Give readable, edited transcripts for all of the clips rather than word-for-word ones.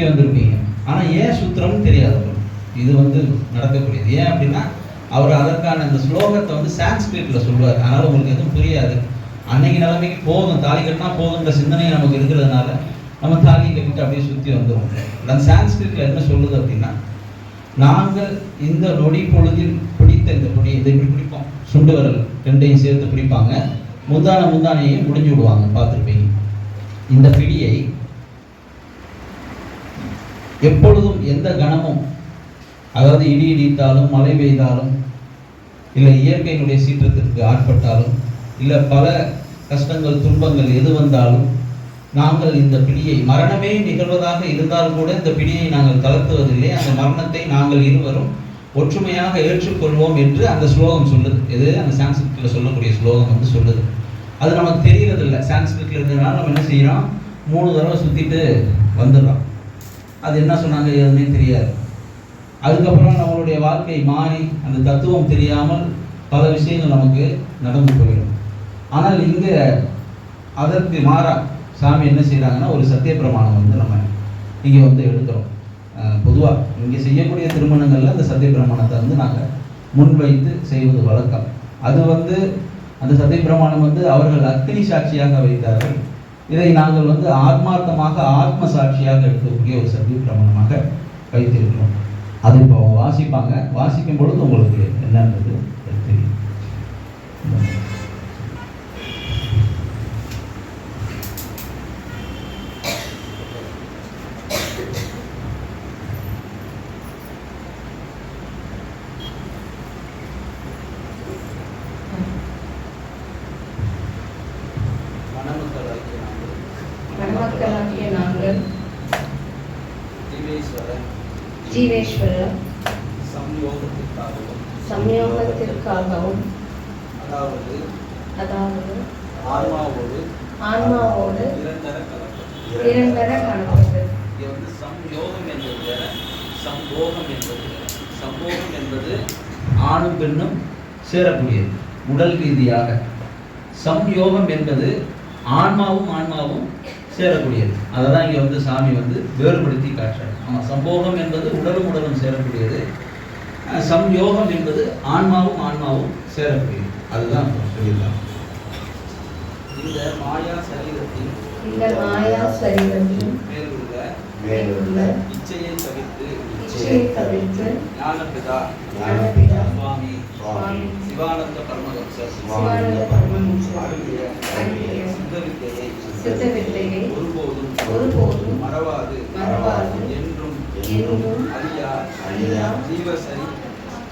சுற்றி வந்திருப்பீங்க. ஆனால் ஏன் சுற்றுறோம்னு தெரியாது. இது நடக்கக்கூடியது. ஏன் அப்படின்னா அவர் அதற்கான இந்த ஸ்லோகத்தை சான்ஸ்கிரிட்டில் சொல்லுவார். அதனால் உங்களுக்கு எதுவும் புரியாது. அன்னைக்கு நிலைமைக்கு போதும், தாலி கட்டினா போதுங்கிற சிந்தனை நமக்கு இருக்கிறதுனால நம்ம தாலி கட்டிட்டு அப்படியே சுற்றி வந்துடும். அந்த சான்ஸ்கிரிட்டில் என்ன சொல்லுது அப்படின்னா, நாங்கள் இந்த நொடி பொழுதில் பிடித்த இந்த பொடி, இதை இப்படி பிடிப்போம், சுண்டு வரல் ரெண்டையும் சேர்த்து பிடிப்பாங்க, முந்தானையும் முடிஞ்சு விடுவாங்க, பார்த்துருப்பீங்க. இந்த பிடியை எப்பொழுதும் எந்த கணமும், அதாவது இடி இடித்தாலும் மழை பெய்தாலும் இல்லை இயற்கையினுடைய சீற்றத்திற்கு ஆட்பட்டாலும் இல்லை பல கஷ்டங்கள் துன்பங்கள் எது வந்தாலும் நாங்கள் இந்த பிடியை, மரணமே நிகழ்வதாக இருந்தால் கூட இந்த பிடியை நாங்கள் தளர்த்துவதில்லை. அந்த மரணத்தை நாங்கள் இருவரும் ஒற்றுமையாக ஏற்றுக்கொள்வோம் என்று அந்த ஸ்லோகம் சொல்லுது. இது அந்த சான்ஸ்கிரிட்டில் சொல்லக்கூடிய ஸ்லோகம் சொல்லுது. அது நமக்கு தெரியறதில்லை. சான்ஸ்கிரிட்டில் இருக்கிறதுனால நம்ம என்ன செய்யறோம், 3 தடவை சுற்றிட்டு வந்துடுறோம். அது என்ன சொன்னாங்க எதுவுமே தெரியாது. அதுக்கப்புறம் நம்மளுடைய வாழ்க்கை மாறி அந்த தத்துவம் தெரியாமல் பல விஷயங்கள் நமக்கு நடந்து போயிடும். ஆனால் இங்கே அதற்கு மாறா சாமி என்ன செய்கிறாங்கன்னா, ஒரு சத்திய பிரமாணம் நம்ம இங்கே எடுக்கிறோம். பொதுவாக இங்கே செய்யக்கூடிய திருமணங்களில் அந்த சத்திய பிரமாணத்தை நாங்கள் முன்வைத்து செய்வது வழக்கம். அது அந்த சத்திய பிரமாணம் அவர்கள் அக்னி சாட்சியாக வைத்தார்கள். இதை நாங்கள் ஆத்மார்த்தமாக ஆத்ம சாட்சியாக எடுக்கக்கூடிய ஒரு சத்திய பிரமாணமாக வைத்திருக்கிறோம். அது இப்போ வாசிப்பாங்க. வாசிக்கும் பொழுது உங்களுக்கு என்னன்றது தெரியும். மணமக்களாகிய நாங்கள் ஜீவேஸ்வர சம்யோகத்திற்காகவும் அதாவது ஆன்மாவோடு இரண்டர கலப்பது. சம்யோகம் என்பது வேற, சம்போகம் என்பது வேற. சம்போகம் என்பது ஆணும் பெண்ணும் சேரக்கூடியது உடல் ரீதியாக. சம்யோகம் என்பது ஆன்மாவும் சேரக்கூடியது. அதை தான் இங்கே சாமி வேறுபடுத்தி காட்டுறாரு. ஆமாம், சம்போகம் என்பது உடலும் சேரக்கூடியது. சம்யோகம் என்பது ஆன்மாவும் சேரக்கூடியது. அதுதான் சொல்லியிருக்காங்க. இந்த மாயா சரீரத்தின் மேலுள்ள இச்சையை தவிர்த்து ஞானபிதா சுவாமி சிவானந்த பரமஹம்சர் சித்த வித்தையை ஒருபோதும் மறவாது என்றும் அழியா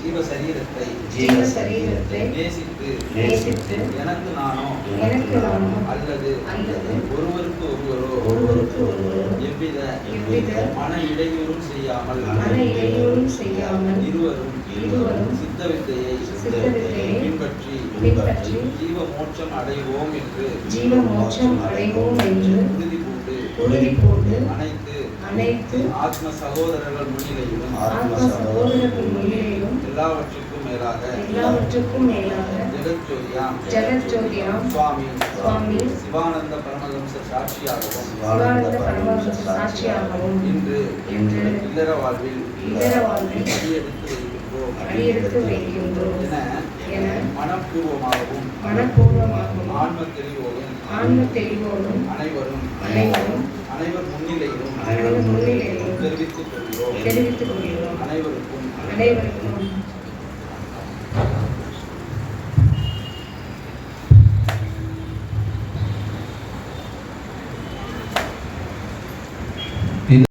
ஜீவசரீரத்தை நேசித்து எனக்கு நானோ அல்லது ஒருவருக்கு ஒருவரோ எவ்வித மன இடையூறும் செய்யாமல் இருவரும் சித்த வித்தையை பின்பற்றி ஜீவ மோட்சம் அடைவோம் என்று உறுதி பூண்டு அனைத்து ஆத்ம சகோதரர்கள் முன்னிலையிலும் எல்லாவற்றுக்கும் மேலாக ஜெகஜோதியாம் சுவாமி சிவானந்த பரமஹம்சர் சாட்சியாகவும் இன்று இல்லற வாழ்வில் அடியெடுத்து வைக்கின்றோம் என மனப்பூர்வமாகவும் ஆன்ம தெளிவோடும் அனைவர் முன்னிலையிலும் தெரிவித்துக் கொள்கிறோம். அனைவருக்கும்